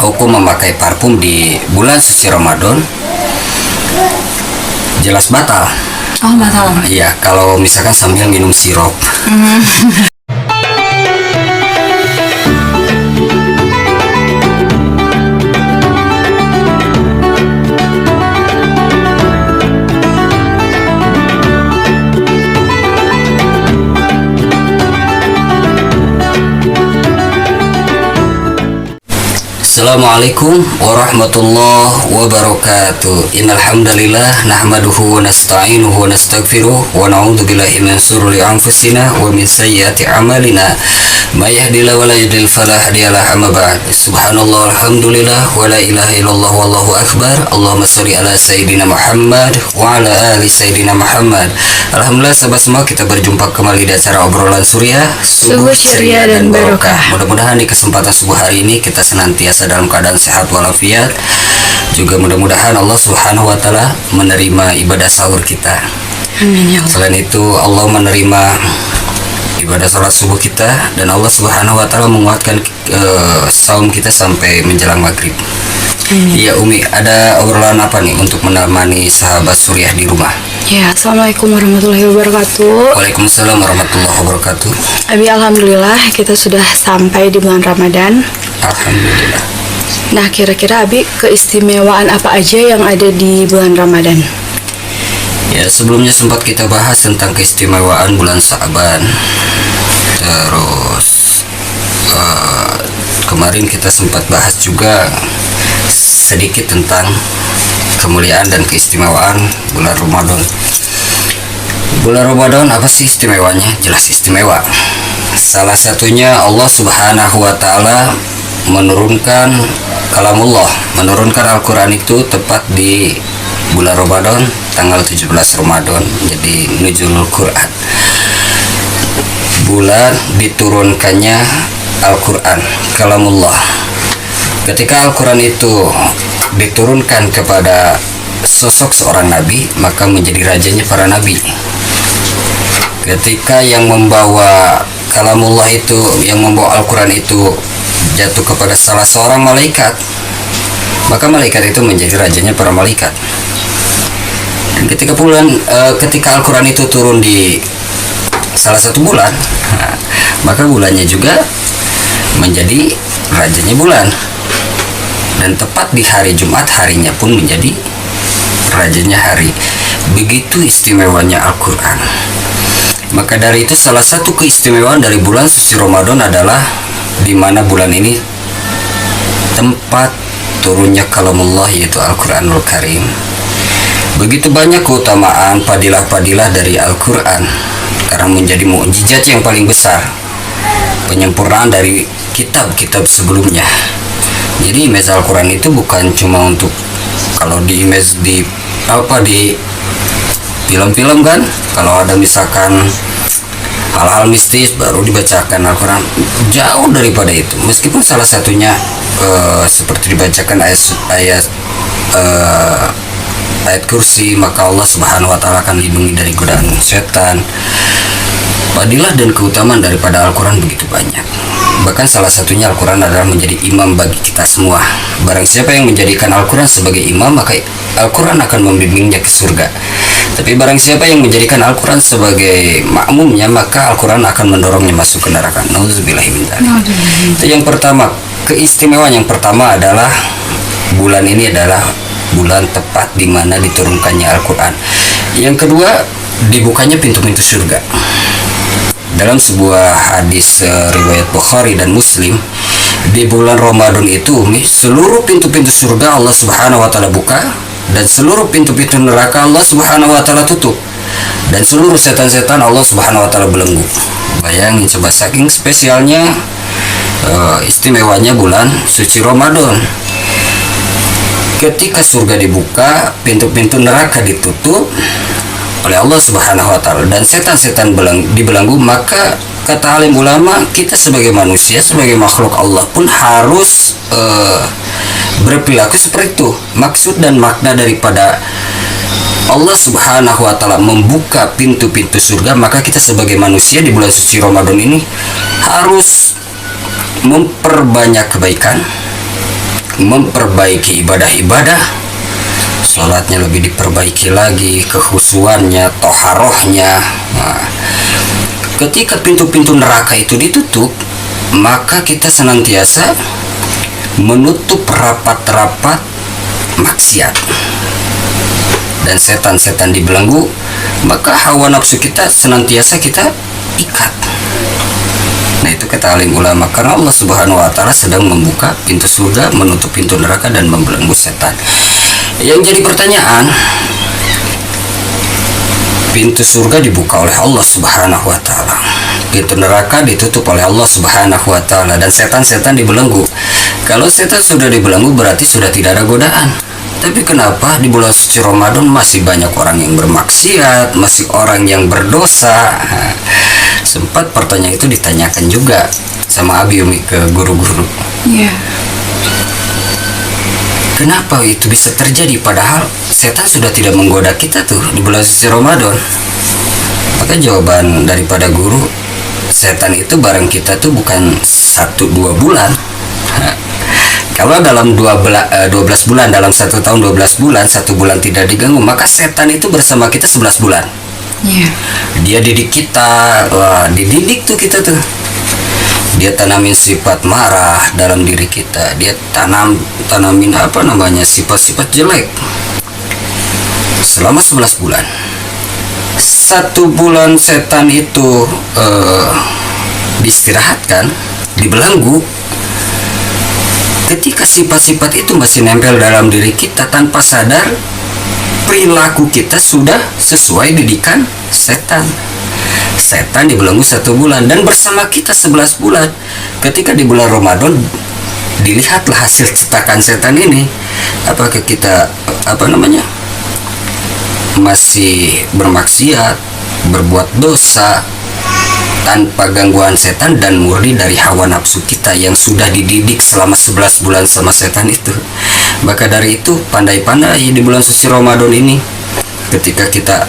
hukum memakai parfum di bulan suci Ramadan jelas batal. Oh, batal. Iya, kalau misalkan sambil minum sirup. Assalamualaikum warahmatullahi wabarakatuh. Innal hamdalillah nahmaduhu wa nasta'inuhu wa nastaghfiruh wa na'udzu billahi min shururi anfusina wa min sayyiati a'malina. May yahdihillahu wa la yudlil fala hadiyalah, amma ba'd. Subhanallah walhamdulillah wa la ilaha illallah wallahu akbar. Allahumma shalli ala sayyidina Muhammad wa ala ali sayyidina Muhammad. Alhamdulillah sahabat semua, kita berjumpa kembali di acara obrolan Suriah Subuh ceria dan barokah. Mudah-mudahan di kesempatan subuh hari ini kita senantiasa dalam keadaan sehat walafiat. Juga mudah-mudahan Allah Subhanahu wa taala menerima ibadah sahur kita. Amin ya Allah. Selain itu Allah menerima ibadah salat subuh kita, dan Allah Subhanahu wa taala menguatkan saum kita sampai menjelang maghrib. Iya Umi, ada obrolan apa nih untuk menemani sahabat Suriah di rumah? Ya, Assalamualaikum warahmatullahi wabarakatuh. Waalaikumsalam warahmatullahi wabarakatuh. Abi, alhamdulillah kita sudah sampai di bulan Ramadan. Alhamdulillah. Nah, kira-kira Abi, keistimewaan apa aja yang ada di bulan Ramadan? Ya, sebelumnya sempat kita bahas tentang keistimewaan bulan Sa'ban. Terus kemarin kita sempat bahas juga sedikit tentang kemuliaan dan keistimewaan bulan Ramadan. Bulan Ramadan apa sih istimewanya? Jelas istimewa. Salah satunya Allah Subhanahu wa taala menurunkan kalamullah, menurunkan Al-Quran itu tepat di bulan Ramadan, tanggal 17 Ramadan. Jadi nuzulul Quran, bulan diturunkannya Al-Quran, kalamullah. Ketika Al-Quran itu diturunkan kepada sosok seorang nabi, maka menjadi rajanya para nabi. Ketika yang membawa kalamullah itu, yang membawa Al-Quran itu jatuh kepada salah seorang malaikat, maka malaikat itu menjadi rajanya para malaikat. Dan ketika Al-Quran itu turun di salah satu bulan, maka bulannya juga menjadi rajanya bulan. Dan tepat di hari Jumat, harinya pun menjadi rajanya hari. Begitu istimewanya Al-Quran. Maka dari itu salah satu keistimewaan dari bulan suci Ramadan adalah di mana bulan ini tempat turunnya kalamullah, yaitu Al-Quranul Karim. Begitu banyak keutamaan, fadilah-fadilah dari Al-Quran, karena menjadi mukjizat yang paling besar, penyempurnaan dari kitab-kitab sebelumnya. Jadi image Al-Quran itu bukan cuma untuk, kalau di image di film-film kan, kalau ada misalkan hal-hal mistis baru dibacakan Al-Quran, jauh daripada itu. Meskipun salah satunya seperti dibacakan ayat kursi, maka Allah Subhanahu wa taala akan lindungi dari godaan setan. Fadilah dan keutamaan daripada Al-Quran begitu banyak. Bahkan salah satunya Al-Quran adalah menjadi imam bagi kita semua. Barang siapa yang menjadikan Al-Quran sebagai imam, maka Al-Quran akan membimbingnya ke surga. Tapi barang siapa yang menjadikan Al-Quran sebagai makmumnya, maka Al-Quran akan mendorongnya masuk ke neraka. Nauzubillahi min dzalik. Itu yang pertama. Keistimewaan yang pertama adalah bulan ini adalah bulan tepat di mana diturunkannya Al-Quran. Yang kedua, dibukanya pintu-pintu surga. Dalam sebuah hadis riwayat Bukhari dan Muslim, di bulan Ramadan itu seluruh pintu-pintu surga Allah Subhanahu wa taala buka, dan seluruh pintu-pintu neraka Allah Subhanahu wa taala tutup, dan seluruh setan-setan Allah Subhanahu wa taala belenggu. Bayangin coba, saking spesialnya istimewanya bulan suci Ramadan. Ketika surga dibuka, pintu-pintu neraka ditutup oleh Allah Subhanahu wa taala, dan setan-setan dibelenggu, maka kata alim ulama, kita sebagai manusia, sebagai makhluk Allah pun harus berperilaku seperti itu. Maksud dan makna daripada Allah Subhanahu wa taala membuka pintu-pintu surga, maka kita sebagai manusia di bulan suci Ramadan ini harus memperbanyak kebaikan, memperbaiki ibadah-ibadah, sholatnya lebih diperbaiki lagi, kekhusyuannya, toharohnya. Nah, ketika pintu-pintu neraka itu ditutup, maka kita senantiasa menutup rapat-rapat maksiat dan setan-setan dibelenggu, maka hawa nafsu kita senantiasa kita ikat. Nah, itu kata alim ulama, karena Allah Subhanahu wa Ta'ala sedang membuka pintu surga, menutup pintu neraka, dan membelenggu setan. Yang jadi pertanyaan, pintu surga dibuka oleh Allah Subhanahu wa Ta'ala, pintu neraka ditutup oleh Allah Subhanahu wa Ta'ala, dan setan-setan dibelenggu. Kalau setan sudah dibelenggu, berarti sudah tidak ada godaan. Tapi kenapa di bulan suci Ramadan masih banyak orang yang bermaksiat, masih orang yang berdosa? Sempat pertanyaan itu ditanyakan juga sama Abi Umi ke guru-guru. Iya. Kenapa itu bisa terjadi padahal setan sudah tidak menggoda kita tuh di bulan suci Ramadan? Maka jawaban daripada guru, setan itu bareng kita tuh bukan 1-2 bulan. Kalau dalam 12 bulan, dalam 1 tahun 12 bulan, 1 bulan tidak diganggu, maka setan itu bersama kita 11 bulan. Iya. Dia didik kita, dididik tuh kita tuh. Dia tanamin sifat marah dalam diri kita. Dia tanamin sifat-sifat jelek selama 11 bulan. 1 bulan setan itu diistirahatkan, dibelenggu. Ketika sifat-sifat itu masih nempel dalam diri kita, tanpa sadar perilaku kita sudah sesuai didikan setan. Setan dibelenggu 1 bulan dan bersama kita 11 bulan. Ketika di bulan Ramadan, dilihatlah hasil cetakan setan ini. Apakah kita masih bermaksiat, berbuat dosa tanpa gangguan setan dan murni dari hawa nafsu kita yang sudah dididik selama 11 bulan sama setan itu. Maka dari itu, pandai-pandai di bulan suci Ramadan ini, ketika kita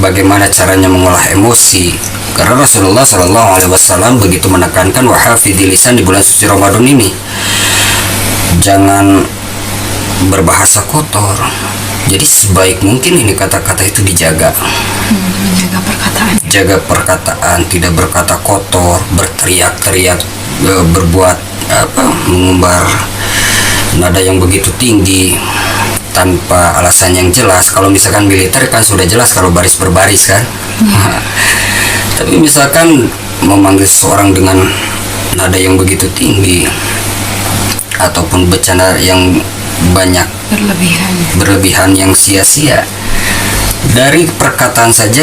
bagaimana caranya mengolah emosi, karena Rasulullah SAW begitu menekankan wahafidhi lisan di bulan suci Ramadan ini, jangan berbahasa kotor. Jadi sebaik mungkin ini kata-kata itu dijaga. Menjaga perkataan. Jaga perkataan, tidak berkata kotor, berteriak-teriak, berbuat mengumbar nada yang begitu tinggi tanpa alasan yang jelas. Kalau misalkan militer kan sudah jelas kalau baris berbaris kan. Tapi misalkan memanggil seseorang dengan nada yang begitu tinggi ataupun bercanda yang banyak berlebihan yang sia-sia, dari perkataan saja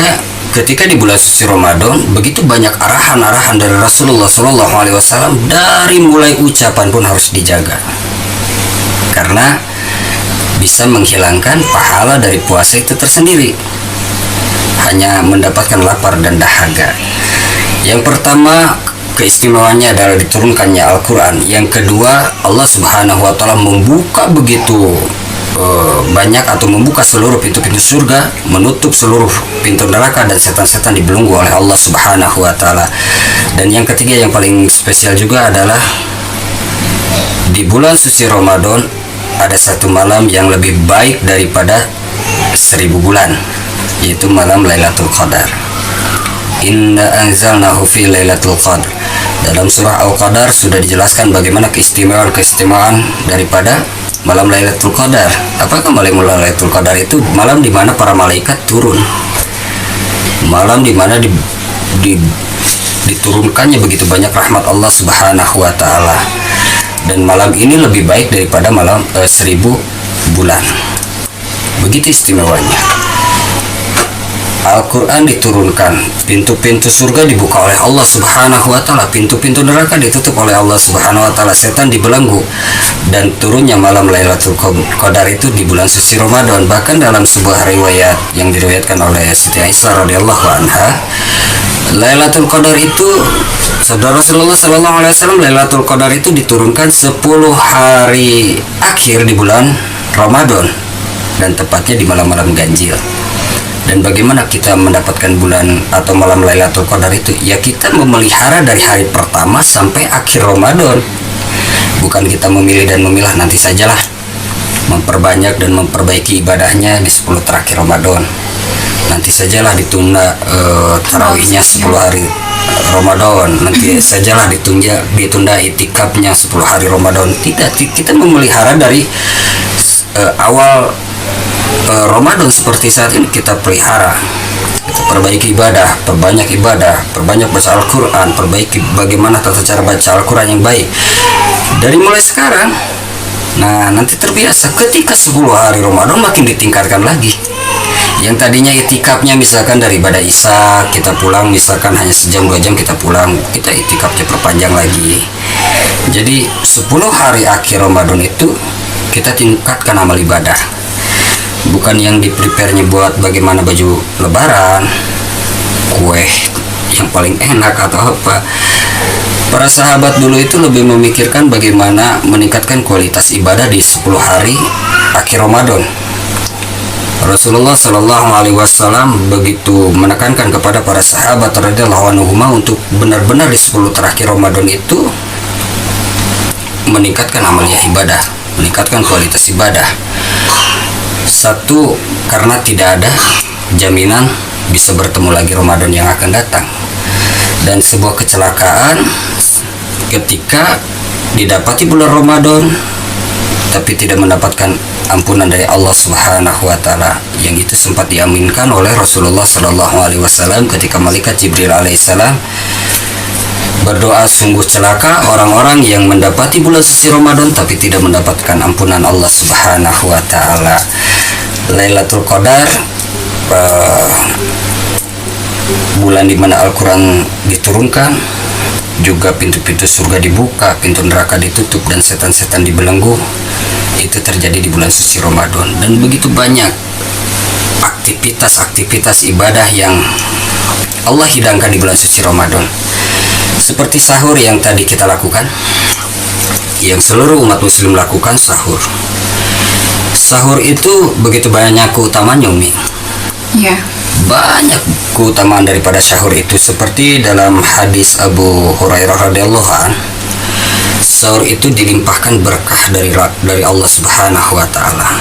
ketika di bulan suci Ramadan begitu banyak arahan-arahan dari Rasulullah SAW. Dari mulai ucapan pun harus dijaga, karena bisa menghilangkan pahala dari puasa itu tersendiri, hanya mendapatkan lapar dan dahaga. Yang pertama, keistimewaannya adalah diturunkannya Al-Quran. Yang kedua, Allah Subhanahu wa Ta'ala membuka begitu banyak atau membuka seluruh pintu-pintu surga, menutup seluruh pintu neraka, dan setan-setan dibelenggu oleh Allah Subhanahu wa Ta'ala. Dan yang ketiga yang paling spesial juga adalah di bulan suci Ramadan ada 1 malam yang lebih baik daripada 1000 bulan, yaitu malam Lailatul Qadar. Inna anzalnahu fi Lailatul Qadar. Dalam surah Al-Qadar sudah dijelaskan bagaimana keistimewaan daripada malam Lailatul Qadar. Apakah malam Lailatul Qadar itu malam di mana para malaikat turun, malam di mana diturunkannya begitu banyak rahmat Allah Subhanahu wa Ta'ala, dan malam ini lebih baik daripada malam 1000 bulan. Begitu istimewanya. Al-Quran diturunkan, pintu-pintu surga dibuka oleh Allah Subhanahu wa Ta'ala, pintu-pintu neraka ditutup oleh Allah Subhanahu wa Ta'ala, setan dibelenggu, dan turunnya malam Lailatul Qadar itu di bulan suci Ramadan. Bahkan dalam sebuah riwayat yang diriwayatkan oleh Siti Aisyah radhiyallahu anha, Lailatul Qadar itu, sabda Rasulullah SAW, Lailatul Qadar itu diturunkan 10 hari akhir di bulan Ramadan, dan tepatnya di malam-malam ganjil. Dan bagaimana kita mendapatkan bulan atau malam Lailatul Qadar itu? Ya kita memelihara dari hari pertama sampai akhir Ramadan. bukan kita memilih dan memilah, nanti sajalah memperbanyak dan memperbaiki ibadahnya di 10 terakhir Ramadan. Nanti sajalah ditunda tarawihnya 10 hari Ramadan. Nanti sajalah ditunda itikafnya 10 hari Ramadan. Tidak, kita memelihara dari awal Ramadan seperti saat ini kita pelihara. Kita perbaiki ibadah, perbanyak baca Al-Quran, perbaiki bagaimana tata cara baca Al-Quran yang baik dari mulai sekarang. Nah, nanti terbiasa ketika 10 hari Ramadan makin ditingkatkan lagi. Yang tadinya itikafnya misalkan dari ibadah Isya kita pulang misalkan hanya sejam 2 jam kita pulang, kita itikafnya perpanjang lagi. Jadi 10 hari akhir Ramadan itu kita tingkatkan amal ibadah. Bukan yang di prepare-nya buat bagaimana baju lebaran, kue yang paling enak atau apa. Para sahabat dulu itu lebih memikirkan bagaimana meningkatkan kualitas ibadah di 10 hari akhir Ramadan. Rasulullah Shallallahu Alaihi Wasallam begitu menekankan kepada para sahabat radhiyallahu anhum untuk benar-benar di 10 terakhir Ramadan itu meningkatkan amaliyah ibadah, meningkatkan kualitas ibadah. Satu, karena tidak ada jaminan bisa bertemu lagi Ramadan yang akan datang. Dan sebuah kecelakaan ketika didapati bulan Ramadan tapi tidak mendapatkan ampunan dari Allah Subhanahu wa taala, yang itu sempat diaminkan oleh Rasulullah Shallallahu alaihi wasallam ketika malaikat Jibril alaihissalam berdoa, sungguh celaka orang-orang yang mendapati bulan suci Ramadan tapi tidak mendapatkan ampunan Allah Subhanahu wa taala. Lailatul Qadar, bulan di mana Al-Quran diturunkan, juga pintu-pintu surga dibuka, pintu neraka ditutup, dan setan-setan dibelenggu. Itu terjadi di bulan suci Ramadan. Dan begitu banyak aktivitas ibadah yang Allah hidangkan di bulan suci Ramadan. Seperti sahur yang tadi kita lakukan, yang seluruh umat muslim lakukan, sahur. Sahur itu begitu banyak keutamaannya, Umi. Ya. Banyak keutamaan daripada sahur itu, seperti dalam hadis Abu Hurairah radhiyallahu an, sahur itu dilimpahkan berkah dari Allah Subhanahu wa taala.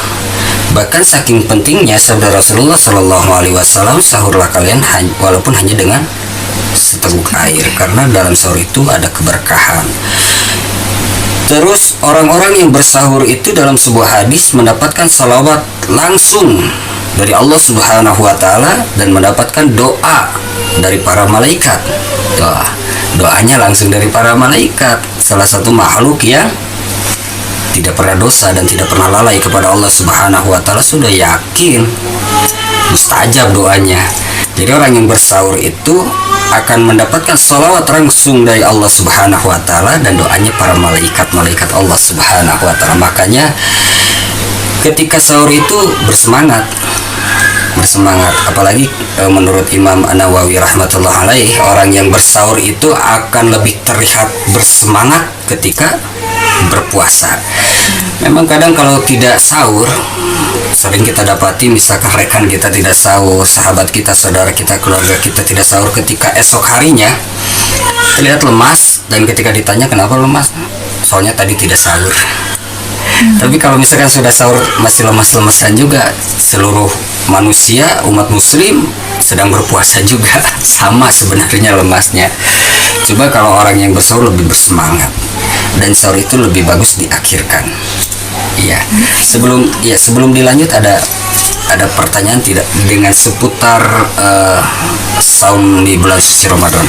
Bahkan saking pentingnya sabda Rasulullah Shallallahu alaihi wasallam, sahurlah kalian walaupun hanya dengan seteguk air, karena dalam sahur itu ada keberkahan. Terus orang-orang yang bersahur itu dalam sebuah hadis mendapatkan salawat langsung dari Allah Subhanahu wa taala dan mendapatkan doa dari para malaikat. Doanya langsung dari para malaikat, salah satu makhluk yang tidak pernah dosa dan tidak pernah lalai kepada Allah Subhanahu wa taala, sudah yakin mustajab doanya. Jadi orang yang bersahur itu akan mendapatkan salawat langsung dari Allah Subhanahu wa taala dan doanya para malaikat Allah Subhanahu wa taala. Makanya ketika sahur itu bersemangat, apalagi menurut Imam An-Nawawi rahmatullah alaih, orang yang bersahur itu akan lebih terlihat bersemangat ketika berpuasa. Memang kadang kalau tidak sahur, sering kita dapati misalkan rekan kita tidak sahur, sahabat kita, saudara kita, keluarga kita tidak sahur, ketika esok harinya terlihat lemas, dan ketika ditanya kenapa lemas, soalnya tadi tidak sahur. Tapi kalau misalkan sudah sahur masih lemas-lemesan juga, seluruh manusia umat muslim sedang berpuasa juga, sama sebenarnya lemasnya. Coba kalau orang yang bersahur lebih bersemangat, dan sahur itu lebih bagus diakhirkan. Iya. Sebelum dilanjut ada pertanyaan tidak dengan seputar saum di bulan suci Ramadan?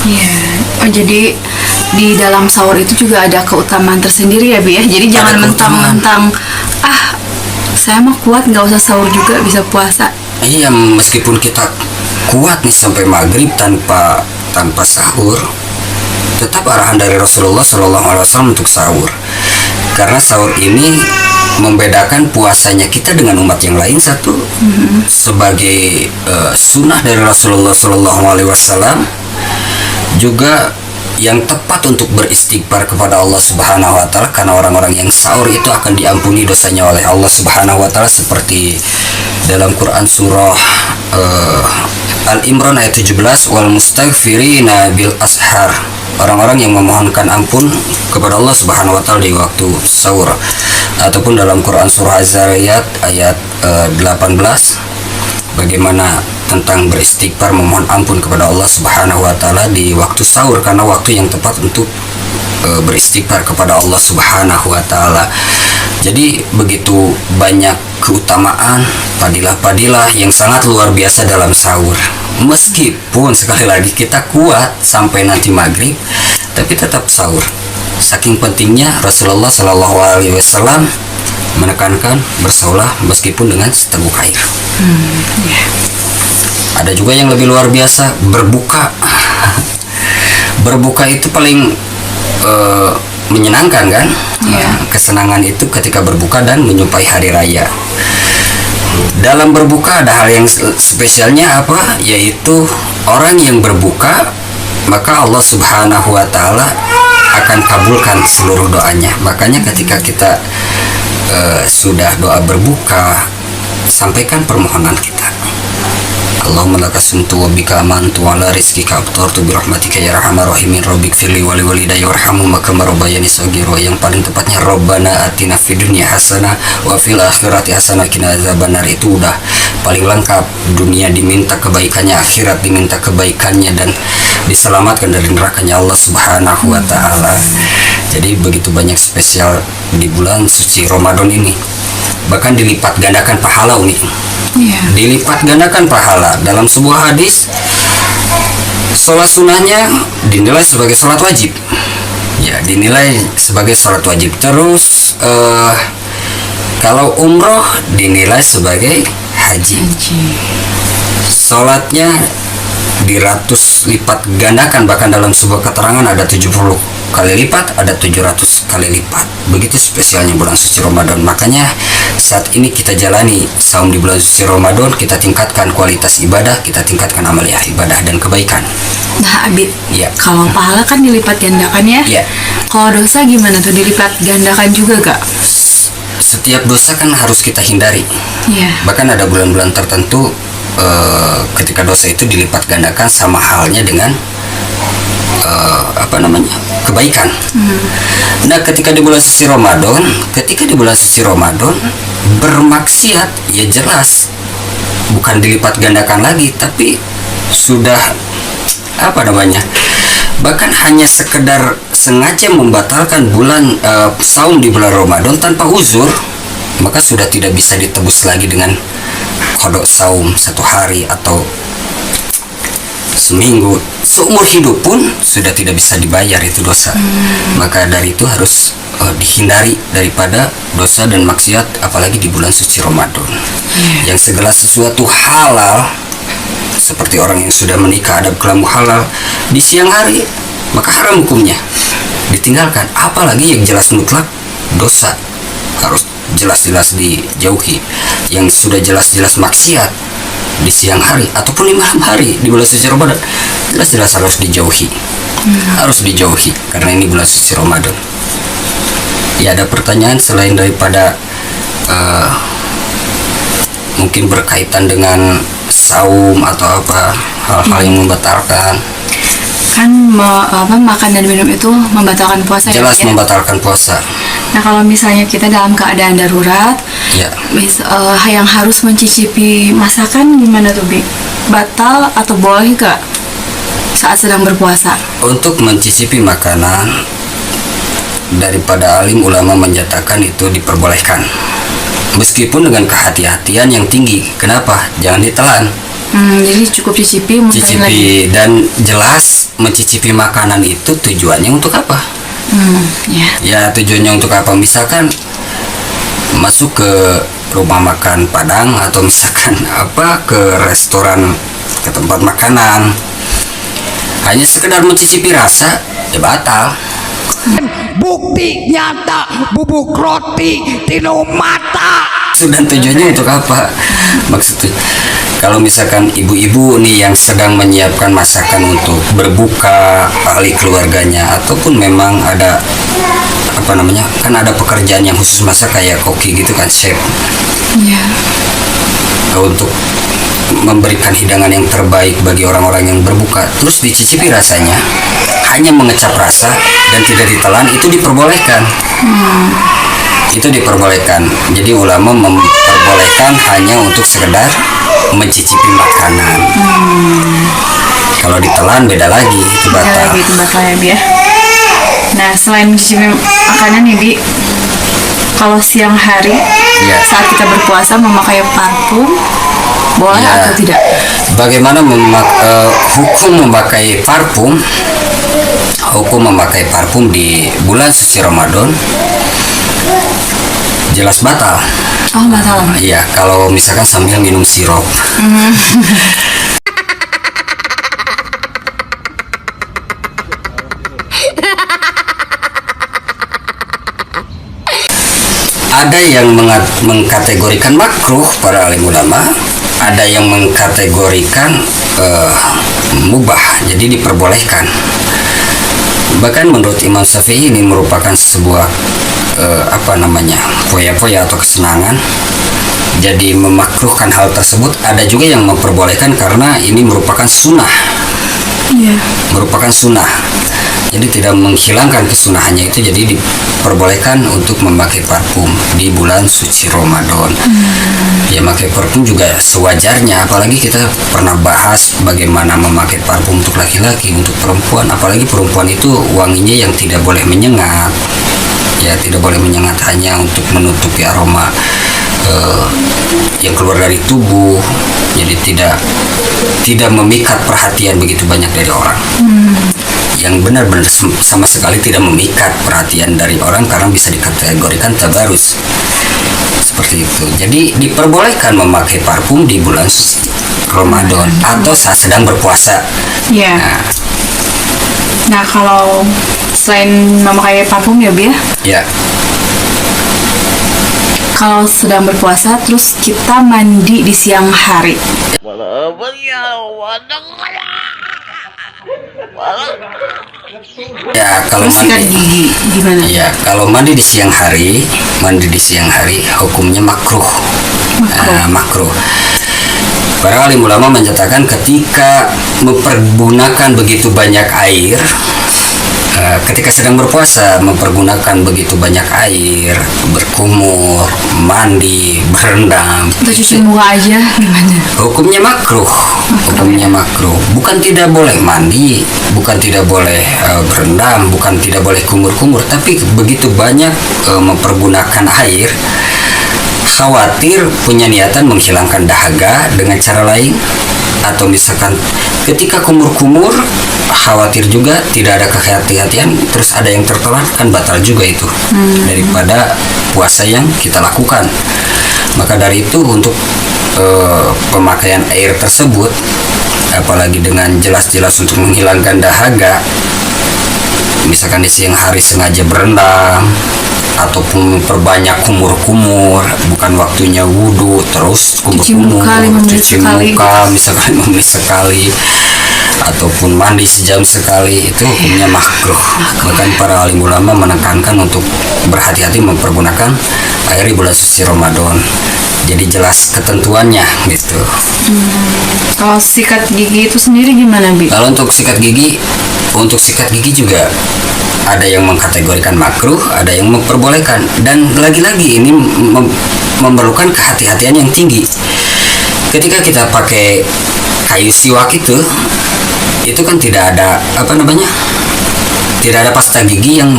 Iya. Oh, jadi di dalam sahur itu juga ada keutamaan tersendiri ya, Bi ya. Jadi jangan mentang-mentang saya mau kuat nggak usah sahur juga bisa puasa. Iya, meskipun kita kuat nih sampai maghrib tanpa sahur, tetap arahan dari Rasulullah Shallallahu alaihi wasallam untuk sahur. Karena sahur ini membedakan puasanya kita dengan umat yang lain. Satu, sebagai sunnah dari Rasulullah Shallallahu alaihi wasallam, juga yang tepat untuk beristighfar kepada Allah Subhanahu wa taala, karena orang-orang yang sahur itu akan diampuni dosanya oleh Allah Subhanahu wa taala, seperti dalam Quran surah Al-Imran ayat 17, wal mustaghfirina bil ashar orang-orang yang memohonkan ampun kepada Allah Subhanahu wa taala di waktu sahur, ataupun dalam Quran surah Az-Zariyat ayat 18 bagaimana tentang beristighfar memohon ampun kepada Allah Subhanahu wa taala di waktu sahur, karena waktu yang tepat untuk beristighfar kepada Allah Subhanahu wa taala. Jadi begitu banyak keutamaan, fadilah-fadilah yang sangat luar biasa dalam sahur. Meskipun sekali lagi kita kuat sampai nanti maghrib, tapi tetap sahur. Saking pentingnya Rasulullah Shallallahu Alaihi Wasallam menekankan bersaulah meskipun dengan seteguk air. Ada juga yang lebih luar biasa, berbuka. Berbuka itu paling menyenangkan kan? Kesenangan itu ketika berbuka dan menyupai hari raya. Dalam berbuka ada hal yang spesialnya apa? Yaitu orang yang berbuka, maka Allah Subhanahu wa taala akan kabulkan seluruh doanya. Makanya ketika kita sudah doa berbuka, sampaikan permohonan kita. Allahumma laka sumtu wa bika amantu wa ala rizkika abtartu bi rahmatika ya arhamar rahimin rabbik firli wa li walidayya warhamhuma kama rabbayani shaghira. Yang paling tepatnya Rabbana atina fid dunya hasanah wa fil akhirati hasanah wa qina adzabannar. Itu udah paling lengkap. Dunia diminta kebaikannya, akhirat diminta kebaikannya, dan diselamatkan dari nerakanya Allah Subhanahu wa taala. Jadi begitu banyak spesial di bulan suci Ramadan ini. Bahkan dilipat gandakan pahala nih. Dilipat gandakan pahala. Dalam sebuah hadis, sholat sunnahnya dinilai sebagai sholat wajib. Ya, dinilai sebagai sholat wajib. Terus kalau umroh dinilai sebagai haji. Sholatnya diratus lipat gandakan, bahkan dalam sebuah keterangan ada 70 kali lipat, ada 700 kali lipat. Begitu spesialnya bulan suci Ramadan. Makanya saat ini kita jalani saum di bulan suci Ramadan, kita tingkatkan kualitas ibadah, kita tingkatkan amaliyah ibadah dan kebaikan. Nah, Abid, kalau pahala kan dilipat gandakan ya? Kalau dosa gimana tuh, dilipat gandakan juga gak? Setiap dosa kan harus kita hindari. Bahkan ada bulan-bulan tertentu ketika dosa itu dilipat gandakan sama halnya dengan kebaikan. Nah, ketika di bulan suci Ramadan, bermaksiat, ya jelas bukan dilipat gandakan lagi, tapi sudah bahkan hanya sekedar sengaja membatalkan saum di bulan Ramadan tanpa uzur, maka sudah tidak bisa ditebus lagi dengan qada saum 1 hari atau seminggu. Seumur hidup pun sudah tidak bisa dibayar itu dosa. Maka dari itu harus dihindari daripada dosa dan maksiat, apalagi di bulan suci Ramadan. Yang segala sesuatu halal, seperti orang yang sudah menikah, ada kelamu halal di siang hari, maka haram hukumnya, ditinggalkan. Apalagi yang jelas mutlak dosa, harus jelas-jelas dijauhi. Yang sudah jelas-jelas maksiat di siang hari ataupun di malam hari di bulan suci Ramadan, jelas-jelas harus dijauhi. Harus dijauhi karena ini bulan suci Ramadan. Ya, ada pertanyaan selain daripada mungkin berkaitan dengan saum atau hal-hal yang membatalkan? Kan makan dan minum itu membatalkan puasa. Jelas membatalkan puasa. Nah, kalau misalnya kita dalam keadaan darurat, yang harus mencicipi masakan gimana tuh, Bi? Batal atau boleh gak saat sedang berpuasa? Untuk mencicipi makanan, daripada alim ulama menyatakan itu diperbolehkan, meskipun dengan kehati-hatian yang tinggi. Kenapa? Jangan ditelan. Jadi cukup cicipi lagi. Dan jelas mencicipi makanan itu tujuannya untuk apa? Ya, tujuannya untuk apa? Misalkan masuk ke rumah makan Padang atau misalkan ke restoran, ke tempat makanan, hanya sekedar mencicipi rasa, ya batal. Bukti nyata bubuk roti tino mata. Dan tujuannya untuk apa? Maksudnya, kalau misalkan ibu-ibu nih yang sedang menyiapkan masakan untuk berbuka ahli keluarganya, ataupun memang ada kan ada pekerjaan yang khusus masak kayak koki gitu kan, chef. Untuk memberikan hidangan yang terbaik bagi orang-orang yang berbuka, terus dicicipi rasanya, hanya mengecap rasa dan tidak ditelan itu diperbolehkan. Itu diperbolehkan. Jadi ulama memperbolehkan hanya untuk sekedar mencicipi makanan. Kalau ditelan beda lagi, itu Beda batal. lagi itu batal ya Bi ya. Nah selain mencicipi makanan nih Bi, kalau siang hari Ya. saat kita berpuasa memakai parfum boleh Ya. atau tidak? Bagaimana hukum memakai parfum? Hukum memakai parfum di bulan suci Ramadan jelas batal. Oh batal. Iya, kalau misalkan sambil minum sirup. Ada yang mengkategorikan makruh para alim ulama, ada yang mengkategorikan mubah, jadi diperbolehkan. Bahkan menurut Imam Syafi'i ini merupakan sebuah foya-foya atau kesenangan. Jadi memakruhkan hal tersebut. Ada juga yang memperbolehkan karena ini merupakan sunnah. Iya. Merupakan sunnah. Jadi tidak menghilangkan kesunahannya itu, jadi diperbolehkan untuk memakai parfum di bulan suci Ramadan. Ya, memakai parfum juga sewajarnya, apalagi kita pernah bahas bagaimana memakai parfum untuk laki-laki, untuk perempuan, apalagi perempuan itu wanginya yang tidak boleh menyengat. Ya, tidak boleh menyengat, hanya untuk menutupi aroma yang keluar dari tubuh. Jadi tidak memikat perhatian begitu banyak dari orang. Yang benar-benar sama sekali tidak memikat perhatian dari orang karena bisa dikategorikan tabarus seperti itu. Jadi diperbolehkan memakai parfum di bulan Ramadan atau saat sedang berpuasa. Iya. Nah kalau selain memakai parfum ya Bi ya, Ya, kalau sedang berpuasa terus kita mandi di siang hari, ya kalau terus sikat mandi. gigi gimana? Ya, kalau mandi di siang hari, hukumnya makruh. Makruh. Para alim ulama menyatakan ketika mempergunakan begitu banyak air, ketika sedang berpuasa mempergunakan begitu banyak air, berkumur, mandi, berendam, Untuk cuci muka aja gimana? hukumnya makruh. Hukumnya makruh. Bukan tidak boleh mandi, bukan tidak boleh berendam, bukan tidak boleh kumur-kumur, tapi begitu banyak mempergunakan air, khawatir punya niatan menghilangkan dahaga dengan cara lain, atau misalkan ketika kumur-kumur khawatir juga tidak ada kehati-hatian terus ada yang tertelan, kan batal juga itu daripada puasa yang kita lakukan. Maka dari itu untuk pemakaian air tersebut, apalagi dengan jelas-jelas untuk menghilangkan dahaga, misalkan di siang hari sengaja berendam ataupun memperbanyak kumur-kumur, bukan waktunya wudhu terus kumur-kumur, cuci muka misalkan 5 menit sekali, ataupun mandi sejam sekali, itu hukumnya makruh. Bahkan para alim ulama menekankan untuk berhati-hati mempergunakan air di bulan suci Ramadan. Jadi jelas ketentuannya gitu. Kalau sikat gigi itu sendiri gimana Bi? Kalau untuk sikat gigi juga ada yang mengkategorikan makruh, ada yang memperbolehkan, dan lagi-lagi ini memerlukan kehati-hatian yang tinggi. Ketika kita pakai kayu siwak itu kan tidak ada tidak ada pasta gigi yang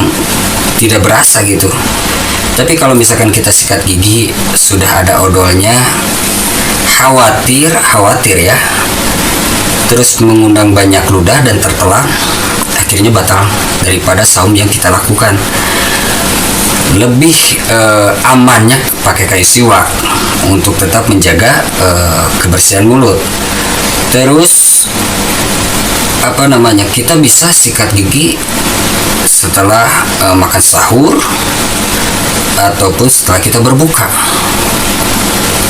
tidak berasa gitu. Tapi kalau misalkan kita sikat gigi sudah ada odolnya, khawatir ya, terus mengundang banyak ludah dan tertelan, akhirnya batal daripada saum yang kita lakukan. Lebih amannya pakai kayu siwak untuk tetap menjaga kebersihan mulut. Terus kita bisa sikat gigi setelah makan sahur ataupun setelah kita berbuka.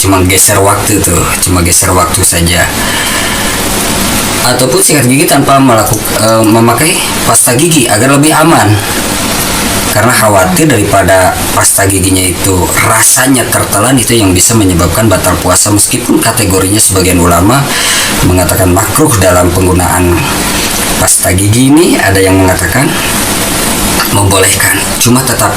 Cuma geser waktu saja. Ataupun sikat gigi tanpa memakai pasta gigi agar lebih aman. Karena khawatir daripada pasta giginya itu rasanya tertelan, itu yang bisa menyebabkan batal puasa, meskipun kategorinya sebagian ulama mengatakan makruh dalam penggunaan pasta gigi ini ada yang mengatakan membolehkan, cuma tetap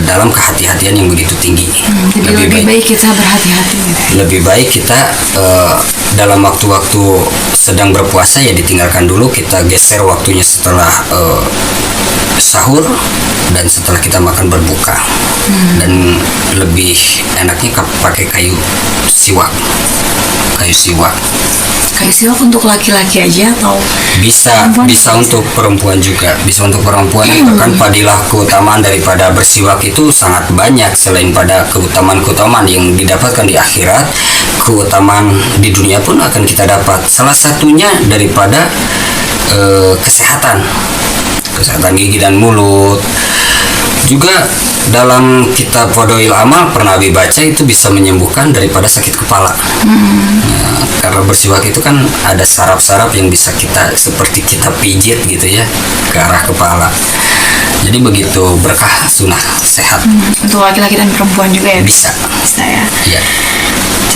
dalam kehati-hatian yang begitu tinggi. Jadi lebih baik kita berhati-hati gitu. Lebih baik kita dalam waktu-waktu sedang berpuasa ya ditinggalkan dulu, kita geser waktunya setelah sahur dan setelah kita makan berbuka. Dan lebih enaknya pakai kayu siwak. Kayu siwak untuk laki-laki aja atau bisa perempuan bisa untuk perempuan juga, bisa untuk perempuan. Bahkan fadilah keutamaan daripada bersiwak itu sangat banyak. Selain pada keutamaan yang didapatkan di akhirat, keutamaan di dunia pun akan kita dapat. Salah satunya daripada kesehatan gigi dan mulut. Juga dalam kitab Fadhail Amal pernah Abi baca itu bisa menyembuhkan daripada sakit kepala. Karena bersiwak itu kan ada saraf-saraf yang bisa kita seperti kita pijit gitu ya ke arah kepala. Jadi begitu berkah sunnah sehat. Untuk laki-laki dan perempuan juga ya? Bisa ya. Iya.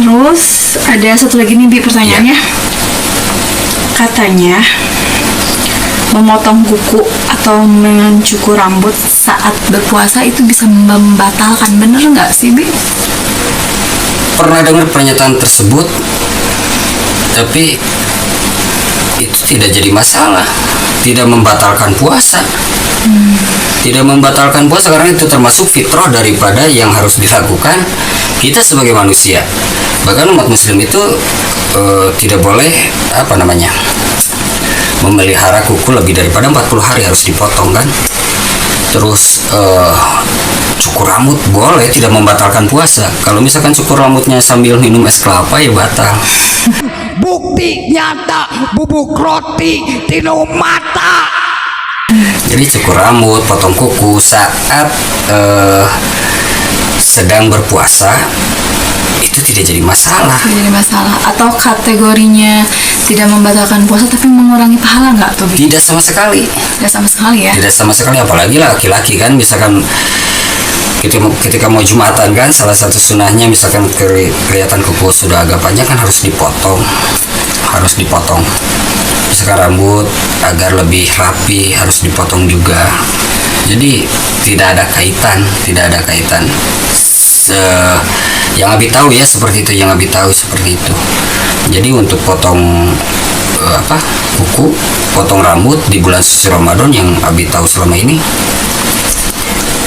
Terus ada satu lagi nih Bi pertanyaannya. Katanya memotong kuku atau mencukur rambut saat berpuasa itu bisa membatalkan, bener nggak sih Bi? Pernah dengar pernyataan tersebut, tapi itu tidak jadi masalah, tidak membatalkan puasa. Tidak membatalkan puasa karena itu termasuk fitrah daripada yang harus dilakukan kita sebagai manusia. Bahkan umat muslim itu tidak boleh memelihara kuku lebih daripada 40 hari, harus dipotong kan. Terus cukur rambut boleh, tidak membatalkan puasa. Kalau misalkan cukur rambutnya sambil minum es kelapa ya batal. Bukti nyata bubuk roti tino mata. Jadi cukur rambut, potong kuku saat sedang berpuasa itu tidak jadi masalah. Tidak jadi masalah. Atau kategorinya tidak membatalkan puasa tapi mengurangi pahala nggak tuh Bi? Tidak sama sekali. Tidak sama sekali ya? Tidak sama sekali, apalagi laki-laki kan, misalkan ketika mau Jumatan kan, salah satu sunahnya misalkan kelihatan kuku sudah agak panjang kan harus dipotong. Misalkan rambut agar lebih rapi harus dipotong juga. Jadi tidak ada kaitan. Yang Abi tahu ya seperti itu, Jadi untuk potong kuku, potong rambut di bulan suci Ramadan yang Abi tahu selama ini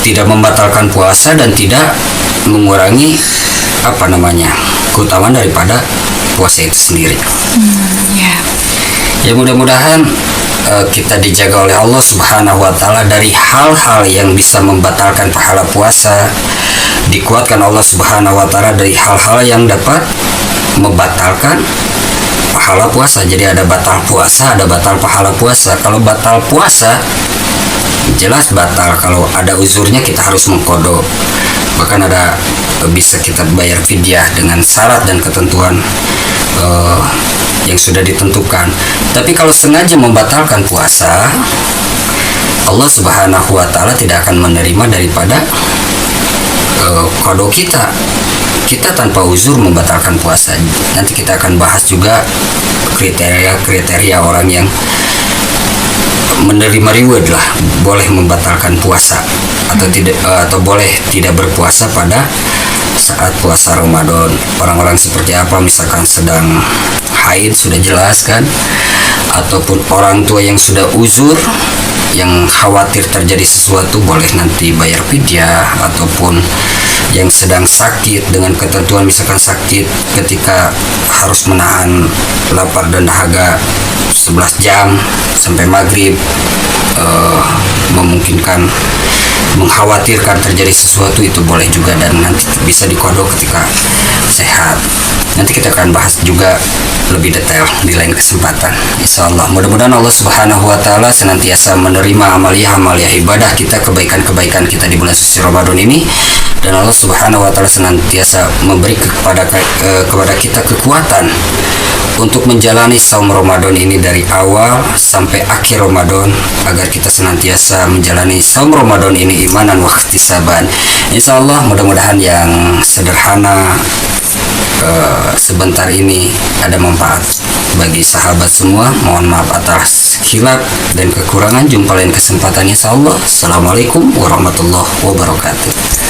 tidak membatalkan puasa dan tidak mengurangi keutamaan daripada puasa itu sendiri. Ya mudah-mudahan kita dijaga oleh Allah Subhanahu wa Ta'ala dari hal-hal yang bisa membatalkan pahala puasa, dikuatkan Allah Subhanahu wa Ta'ala dari hal-hal yang dapat membatalkan pahala puasa. Jadi ada batal puasa, ada batal pahala puasa. Kalau batal puasa jelas batal, kalau ada uzurnya kita harus mengqadha. Bahkan ada bisa kita bayar fidyah dengan syarat dan ketentuan yang sudah ditentukan. Tapi kalau sengaja membatalkan puasa, Allah Subhanahu wa Ta'ala tidak akan menerima daripada qadha kita. Kita tanpa uzur membatalkan puasa. Nanti kita akan bahas juga kriteria orang yang menerima reward lah, boleh membatalkan puasa atau tidak, atau boleh tidak berpuasa pada saat puasa Ramadan. Orang-orang seperti apa, misalkan sedang haid sudah jelas kan, ataupun orang tua yang sudah uzur yang khawatir terjadi sesuatu boleh nanti bayar fidyah, ataupun yang sedang sakit dengan ketentuan misalkan sakit ketika harus menahan lapar dan dahaga 11 jam sampai maghrib, memungkinkan mengkhawatirkan terjadi sesuatu, itu boleh juga dan nanti bisa diqadha ketika sehat. Nanti kita akan bahas juga lebih detail di lain kesempatan, insyaallah. Mudah-mudahan Allah Subhanahu wa Ta'ala senantiasa menerima amaliah ibadah kita, kebaikan-kebaikan kita di bulan suci Ramadan ini, dan Allah Subhanahu wa Ta'ala senantiasa memberi kepada kita kekuatan untuk menjalani saum Ramadan ini dari awal sampai akhir Ramadan, agar kita senantiasa menjalani saum Ramadan ini imanan wa ihtisaban. Insyaallah mudah-mudahan yang sederhana sebentar ini ada manfaat bagi sahabat semua. Mohon maaf atas khilaf dan kekurangan jumpa lain kesempatan, insyaallah. Assalamualaikum warahmatullahi wabarakatuh.